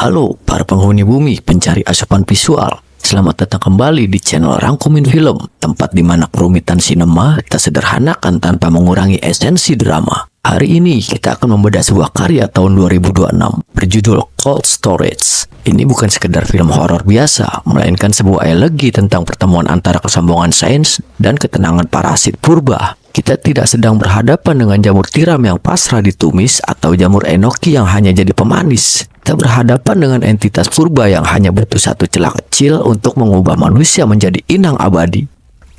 Halo para penghuni bumi pencari asupan visual. Selamat datang kembali di channel Rangkumin Film, tempat di mana kerumitan sinema kita sederhanakan tanpa mengurangi esensi drama. Hari ini kita akan membedah sebuah karya tahun 2026 berjudul Cold Storage. Ini bukan sekedar film horor biasa, melainkan sebuah elegi tentang pertemuan antara kesombongan sains dan ketenangan parasit purba. Kita tidak sedang berhadapan dengan jamur tiram yang pasrah ditumis atau jamur enoki yang hanya jadi pemanis. Kita berhadapan dengan entitas purba yang hanya butuh satu celah kecil untuk mengubah manusia menjadi inang abadi.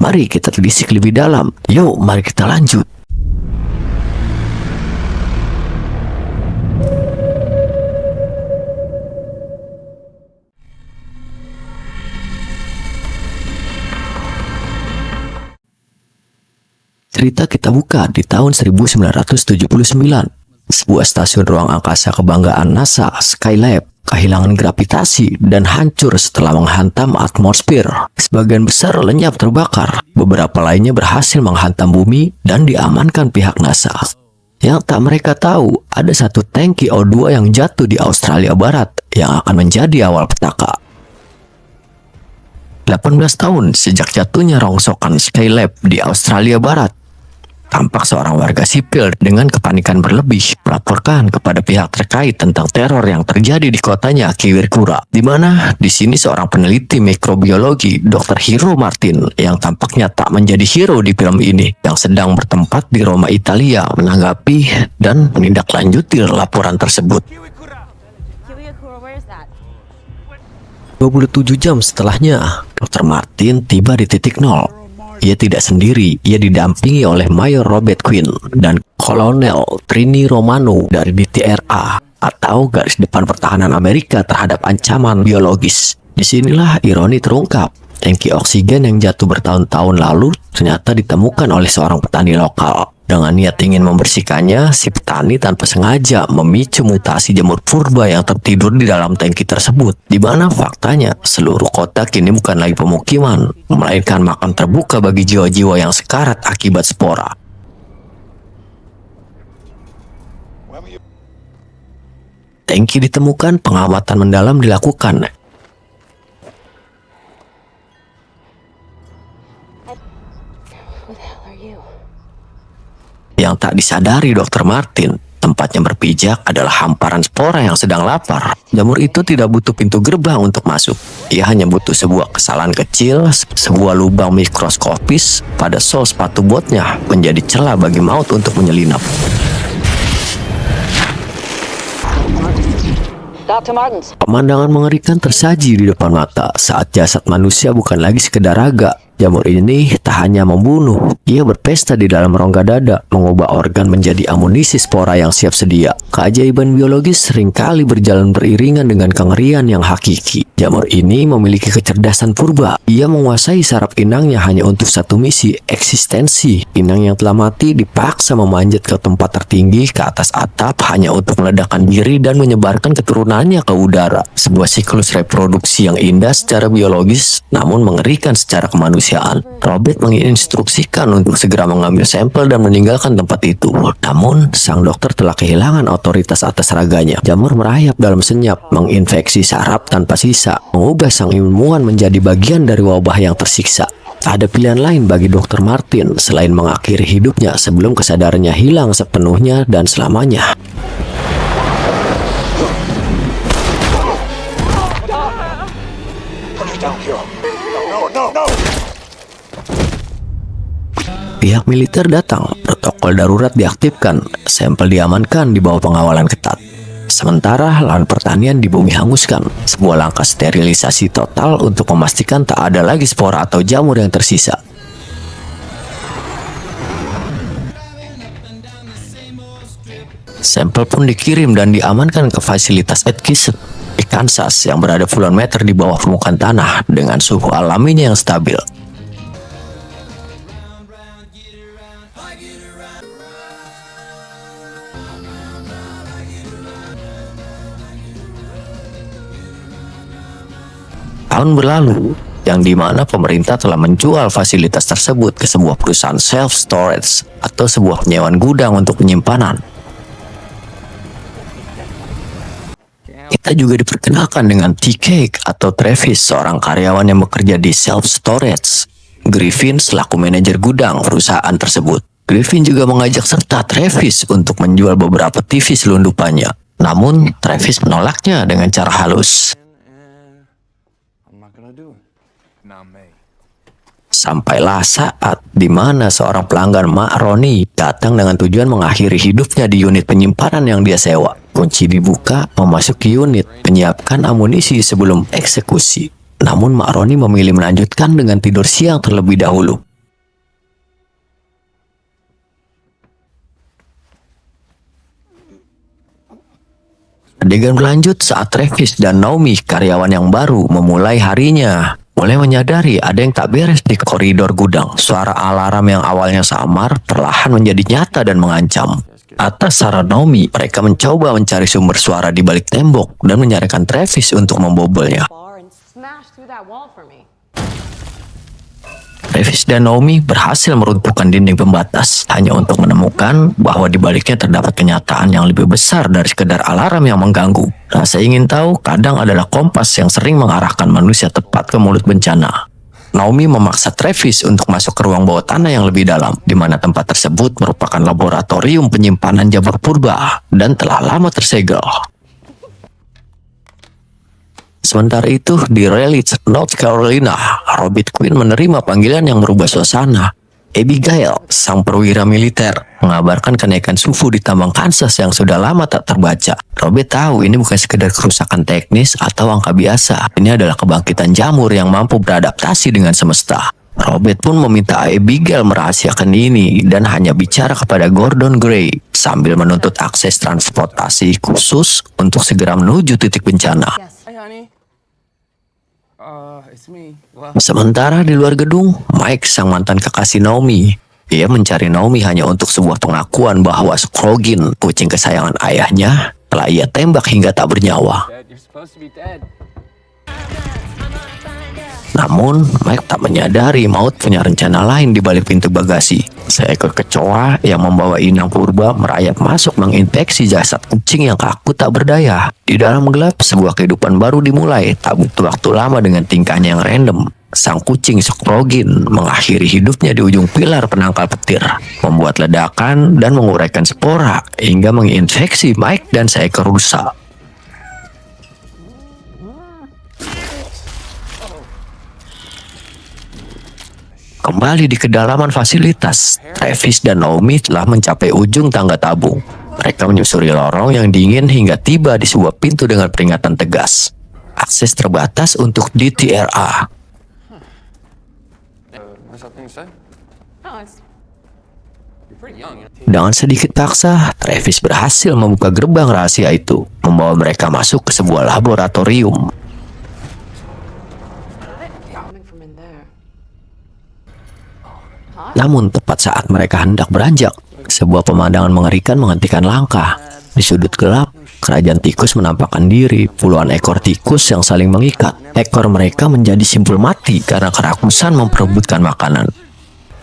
Mari kita telisik lebih dalam. Yuk, mari kita lanjut. Cerita kita buka di tahun 1979. Sebuah stasiun ruang angkasa kebanggaan NASA, Skylab, kehilangan gravitasi dan hancur setelah menghantam atmosfer. Sebagian besar lenyap terbakar, beberapa lainnya berhasil menghantam bumi dan diamankan pihak NASA. Yang tak mereka tahu, ada satu tangki O2 yang jatuh di Australia Barat yang akan menjadi awal petaka. 18 tahun sejak jatuhnya rongsokan Skylab di Australia Barat, tampak seorang warga sipil dengan kepanikan berlebih melaporkan kepada pihak terkait tentang teror yang terjadi di kotanya Kiwirkura, di mana di sini seorang peneliti mikrobiologi Dr. Hiro Martin yang tampaknya tak menjadi hero di film ini, yang sedang bertempat di Roma, Italia, menanggapi dan menindaklanjuti laporan tersebut. 27 jam setelahnya, Dr. Martin tiba di titik nol. Ia tidak sendiri, ia didampingi oleh Mayor Robert Quinn dan Kolonel Trini Romano dari DTRA atau Garis Depan Pertahanan Amerika terhadap ancaman biologis. Disinilah ironi terungkap. Tangki oksigen yang jatuh bertahun-tahun lalu ternyata ditemukan oleh seorang petani lokal. Dengan niat ingin membersihkannya, si petani tanpa sengaja memicu mutasi jamur purba yang tertidur di dalam tangki tersebut. Di mana faktanya, seluruh kota kini bukan lagi pemukiman, melainkan makam terbuka bagi jiwa-jiwa yang sekarat akibat spora. Tangki ditemukan, pengamatan mendalam dilakukan. Yang tak disadari Dr. Martin, tempatnya berpijak adalah hamparan spora yang sedang lapar. Jamur itu tidak butuh pintu gerbang untuk masuk. Ia hanya butuh sebuah kesalahan kecil, sebuah lubang mikroskopis pada sol sepatu botnya menjadi celah bagi maut untuk menyelinap. Pemandangan mengerikan tersaji di depan mata saat jasad manusia bukan lagi sekedar raga. Jamur ini tak hanya membunuh, ia berpesta di dalam rongga dada, mengubah organ menjadi amunisi spora yang siap sedia. Keajaiban biologis seringkali berjalan beriringan dengan kengerian yang hakiki. Jamur ini memiliki kecerdasan purba. Ia menguasai saraf inangnya hanya untuk satu misi, eksistensi. Inang yang telah mati dipaksa memanjat ke tempat tertinggi ke atas atap hanya untuk meledakkan diri dan menyebarkan keturunannya ke udara. Sebuah siklus reproduksi yang indah secara biologis, namun mengerikan secara kemanusiaan. Robert menginstruksikan untuk segera mengambil sampel dan meninggalkan tempat itu. Namun, sang dokter telah kehilangan otoritas atas raganya. Jamur merayap dalam senyap, menginfeksi saraf tanpa sisa, mengubah sang ilmuwan menjadi bagian dari wabah yang tersiksa. Tak ada pilihan lain bagi Dr. Martin selain mengakhiri hidupnya sebelum kesadarannya hilang sepenuhnya dan selamanya. Pihak militer datang, protokol darurat diaktifkan, sampel diamankan di bawah pengawalan ketat. Sementara lahan pertanian di bumi hanguskan, sebuah langkah sterilisasi total untuk memastikan tak ada lagi spora atau jamur yang tersisa. Sampel pun dikirim dan diamankan ke fasilitas Atkinson di Kansas yang berada puluhan meter di bawah permukaan tanah dengan suhu alaminya yang stabil. Tahun berlalu, yang dimana pemerintah telah menjual fasilitas tersebut ke sebuah perusahaan self-storage atau sebuah penyewaan gudang untuk penyimpanan. Kita juga diperkenalkan dengan T-Cake atau Travis, seorang karyawan yang bekerja di self-storage. Griffin selaku manajer gudang perusahaan tersebut. Griffin juga mengajak serta Travis untuk menjual beberapa TV selundupannya. Namun, Travis menolaknya dengan cara halus. Sampailah saat di mana seorang pelanggan Mak Roni datang dengan tujuan mengakhiri hidupnya di unit penyimpanan yang dia sewa. Kunci dibuka, memasuki unit, menyiapkan amunisi sebelum eksekusi. Namun Mak Roni memilih melanjutkan dengan tidur siang terlebih dahulu. Adegan berlanjut saat Travis dan Naomi, karyawan yang baru, memulai harinya. Mulai menyadari ada yang tak beres di koridor gudang. Suara alarm yang awalnya samar perlahan menjadi nyata dan mengancam. Atas saran Naomi, mereka mencoba mencari sumber suara di balik tembok dan menyarankan Travis untuk membobolnya. Travis dan Naomi berhasil meruntuhkan dinding pembatas hanya untuk menemukan bahwa di baliknya terdapat kenyataan yang lebih besar dari sekedar alarm yang mengganggu. Rasa ingin tahu kadang adalah kompas yang sering mengarahkan manusia tepat ke mulut bencana. Naomi memaksa Travis untuk masuk ke ruang bawah tanah yang lebih dalam, di mana tempat tersebut merupakan laboratorium penyimpanan Jabur purba dan telah lama tersegel. Sementara itu, di Raleigh, North Carolina, Robert Quinn menerima panggilan yang merubah suasana. Abigail, sang perwira militer, mengabarkan kenaikan suhu di tambang Kansas yang sudah lama tak terbaca. Robert tahu ini bukan sekedar kerusakan teknis atau angka biasa. Ini adalah kebangkitan jamur yang mampu beradaptasi dengan semesta. Robert pun meminta Abigail merahasiakan ini dan hanya bicara kepada Gordon Gray sambil menuntut akses transportasi khusus untuk segera menuju titik bencana. Sementara di luar gedung, Mike, sang mantan kekasih Naomi, ia mencari Naomi hanya untuk sebuah pengakuan bahwa Scroggin, kucing kesayangan ayahnya, telah ia tembak hingga tak bernyawa. Namun, Mike tak menyadari Maut punya rencana lain di balik pintu bagasi. Seekor kecoa yang membawa inang purba merayap masuk menginfeksi jasad kucing yang kaku tak berdaya. Di dalam gelap, sebuah kehidupan baru dimulai. Tak butuh waktu lama dengan tingkahnya yang random. Sang kucing Scroggin mengakhiri hidupnya di ujung pilar penangkal petir, membuat ledakan dan menguraikan spora hingga menginfeksi Mike dan seekor rusa. Kembali di kedalaman fasilitas, Travis dan Naomi telah mencapai ujung tangga tabung. Mereka menyusuri lorong yang dingin hingga tiba di sebuah pintu dengan peringatan tegas. Akses terbatas untuk DTRA. Dengan sedikit paksa, Travis berhasil membuka gerbang rahasia itu, membawa mereka masuk ke sebuah laboratorium. Namun tepat saat mereka hendak beranjak, sebuah pemandangan mengerikan menghentikan langkah. Di sudut gelap, kerajaan tikus menampakkan diri, puluhan ekor tikus yang saling mengikat. Ekor mereka menjadi simpul mati karena kerakusan memperebutkan makanan.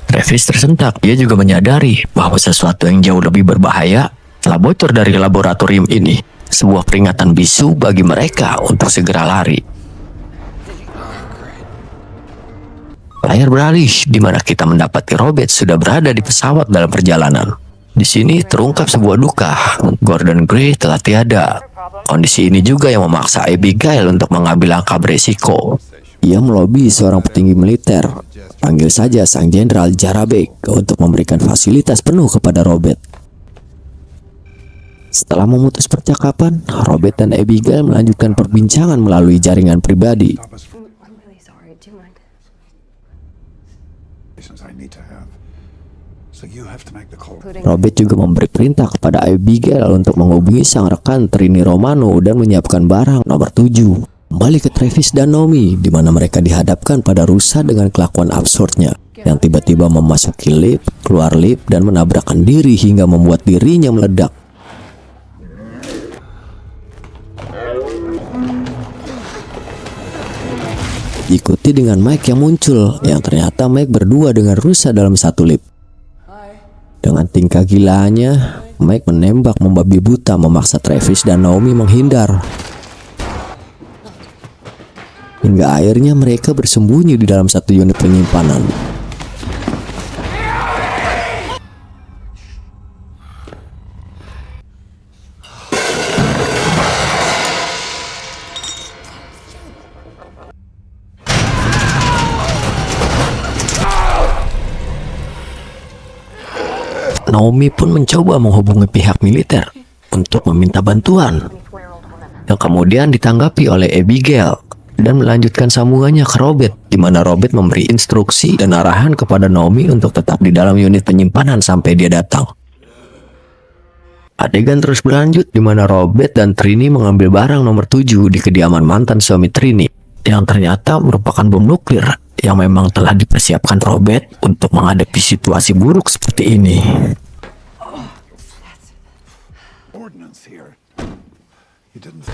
Travis tersentak, dia juga menyadari bahwa sesuatu yang jauh lebih berbahaya telah bocor dari laboratorium ini. Sebuah peringatan bisu bagi mereka untuk segera lari. Layar beralih di mana kita mendapati Robert sudah berada di pesawat dalam perjalanan. Di sini terungkap sebuah duka. Gordon Gray telah tiada. Kondisi ini juga yang memaksa Abigail untuk mengambil langkah beresiko. Ia melobi seorang petinggi militer, panggil saja sang Jenderal Jarabek, untuk memberikan fasilitas penuh kepada Robert. Setelah memutus percakapan, Robert dan Abigail melanjutkan perbincangan melalui jaringan pribadi. Robert juga memberi perintah kepada Abigail untuk menghubungi sang rekan Trini Romano dan menyiapkan barang nomor 7. Kembali ke Travis dan Naomi, di mana mereka dihadapkan pada rusa dengan kelakuan absurdnya, yang tiba-tiba memasuki lift, keluar lift, dan menabrakkan diri hingga membuat dirinya meledak. Diikuti dengan Mike yang muncul, yang ternyata Mike berdua dengan rusa dalam satu lift. Dengan tingkah gilanya, Mike menembak membabi buta memaksa Travis dan Naomi menghindar. hingga akhirnya mereka bersembunyi di dalam satu unit penyimpanan. Naomi pun mencoba menghubungi pihak militer untuk meminta bantuan, yang kemudian ditanggapi oleh Abigail dan melanjutkan sambungannya ke Robert, di mana Robert memberi instruksi dan arahan kepada Naomi untuk tetap di dalam unit penyimpanan sampai dia datang. Adegan terus berlanjut di mana Robert dan Trini mengambil barang nomor 7 di kediaman mantan suami Trini, yang ternyata merupakan bom nuklir yang memang telah dipersiapkan Robert untuk menghadapi situasi buruk seperti ini.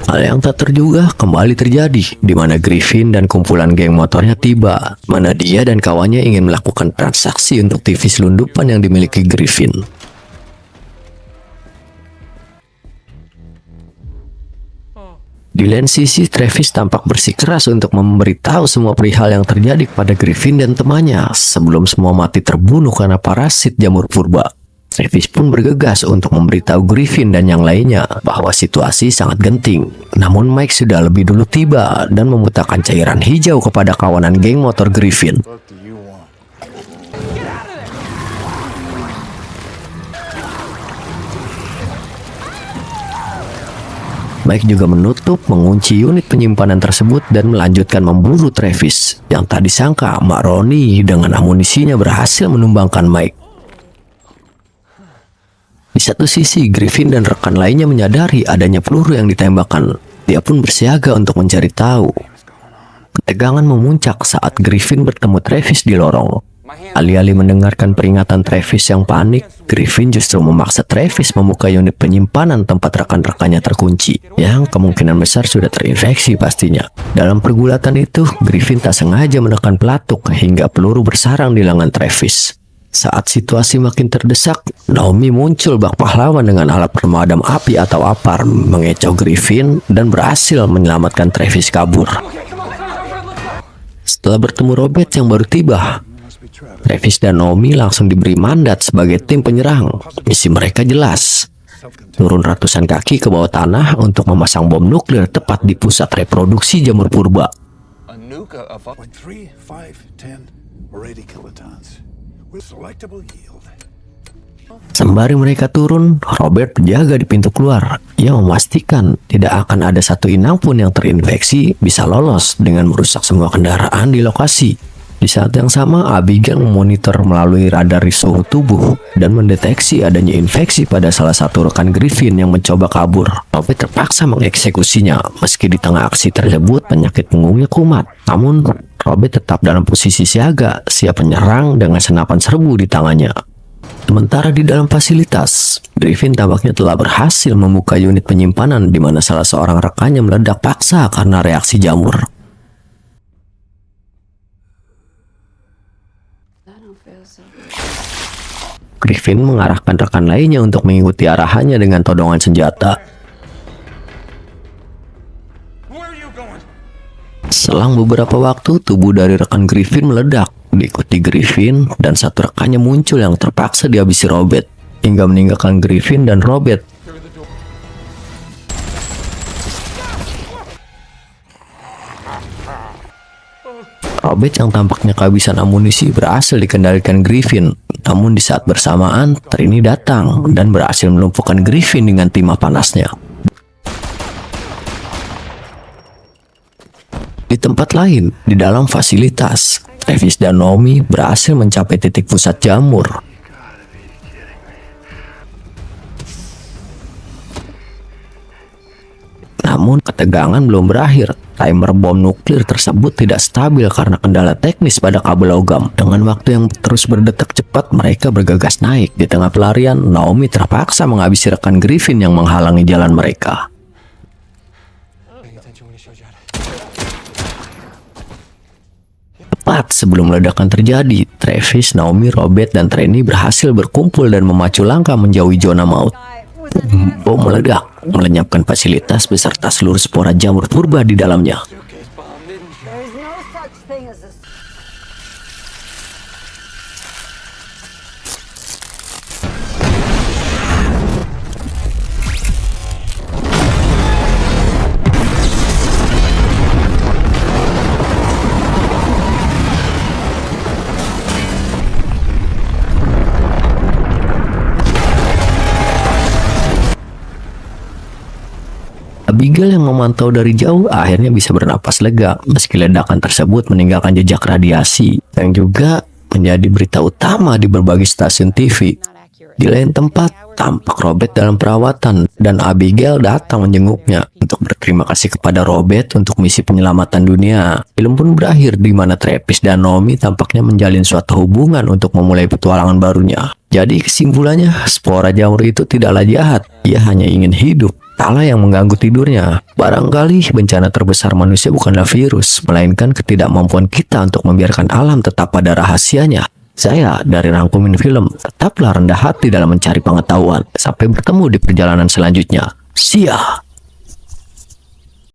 Hal yang tak terduga kembali terjadi, di mana Griffin dan kumpulan geng motornya tiba, mana dia dan kawannya ingin melakukan transaksi untuk TV selundupan yang dimiliki Griffin. Di lain sisi, Travis tampak bersikeras untuk memberitahu semua perihal yang terjadi kepada Griffin dan temannya sebelum semua mati terbunuh karena parasit jamur purba. Travis pun bergegas untuk memberitahu Griffin dan yang lainnya bahwa situasi sangat genting. Namun Mike sudah lebih dulu tiba dan memutarkan cairan hijau kepada kawanan geng motor Griffin. Mike juga menutup, mengunci unit penyimpanan tersebut dan melanjutkan memburu Travis, yang tak disangka Mak Ronnie dengan amunisinya berhasil menumbangkan Mike. Di satu sisi, Griffin dan rekan lainnya menyadari adanya peluru yang ditembakkan. Dia pun bersiaga untuk mencari tahu. Ketegangan memuncak saat Griffin bertemu Travis di lorong. Alih-alih mendengarkan peringatan Travis yang panik, Griffin justru memaksa Travis membuka unit penyimpanan tempat rekan-rekannya terkunci, yang kemungkinan besar sudah terinfeksi pastinya. Dalam pergulatan itu, Griffin tak sengaja menekan pelatuk hingga peluru bersarang di lengan Travis. Saat situasi makin terdesak, Naomi muncul bak pahlawan dengan alat pemadam api atau APAR, mengecoh Griffin dan berhasil menyelamatkan Travis kabur. Setelah bertemu Robert yang baru tiba, Travis dan Naomi langsung diberi mandat sebagai tim penyerang. Misi mereka jelas: turun ratusan kaki ke bawah tanah untuk memasang bom nuklir tepat di pusat reproduksi jamur purba. Sembari mereka turun, Robert berjaga di pintu keluar. Ia memastikan tidak akan ada satu inang pun yang terinfeksi bisa lolos dengan merusak semua kendaraan di lokasi. Di saat yang sama, Abigail memonitor melalui radar suhu tubuh dan mendeteksi adanya infeksi pada salah satu rekan Griffin yang mencoba kabur. Robert terpaksa mengeksekusinya. Meski di tengah aksi tersebut penyakit punggungnya kumat, namun Robert tetap dalam posisi siaga, siap menyerang dengan senapan serbu di tangannya. Sementara di dalam fasilitas, Griffin tampaknya telah berhasil membuka unit penyimpanan di mana salah seorang rekannya meledak paksa karena reaksi jamur. Griffin mengarahkan rekan lainnya untuk mengikuti arahannya dengan todongan senjata. Selang beberapa waktu, tubuh dari rekan Griffin meledak, diikuti Griffin dan satu rekannya muncul yang terpaksa dihabisi Robert, hingga meninggalkan Griffin dan Robert. Robert yang tampaknya kehabisan amunisi berhasil dikendalikan Griffin. Namun di saat bersamaan, Trini datang dan berhasil melumpuhkan Griffin dengan timah panasnya. Di tempat lain, di dalam fasilitas, Travis dan Naomi berhasil mencapai titik pusat jamur. Namun ketegangan belum berakhir. Timer bom nuklir tersebut tidak stabil karena kendala teknis pada kabel logam. Dengan waktu yang terus berdetak cepat, mereka bergegas naik. Di tengah pelarian, Naomi terpaksa menghabisi rekan Griffin yang menghalangi jalan mereka. Tepat sebelum ledakan terjadi, Travis, Naomi, Robert, dan Trini berhasil berkumpul dan memacu langkah menjauhi zona maut. Bom meledak, melenyapkan fasilitas beserta seluruh spora jamur purba di dalamnya. Abigail yang memantau dari jauh akhirnya bisa bernapas lega meski ledakan tersebut meninggalkan jejak radiasi yang juga menjadi berita utama di berbagai stasiun TV. Di lain tempat, tampak Robert dalam perawatan dan Abigail datang menjenguknya untuk berterima kasih kepada Robert untuk misi penyelamatan dunia. Film pun berakhir di mana Travis dan Naomi tampaknya menjalin suatu hubungan untuk memulai petualangan barunya. Jadi kesimpulannya, spora jamur itu tidaklah jahat, ia hanya ingin hidup. Allah yang mengganggu tidurnya. Barangkali bencana terbesar manusia bukanlah virus, melainkan ketidakmampuan kita untuk membiarkan alam tetap pada rahasianya. Saya dari Rangkumin Film, tetaplah rendah hati dalam mencari pengetahuan. Sampai bertemu di perjalanan selanjutnya. See ya!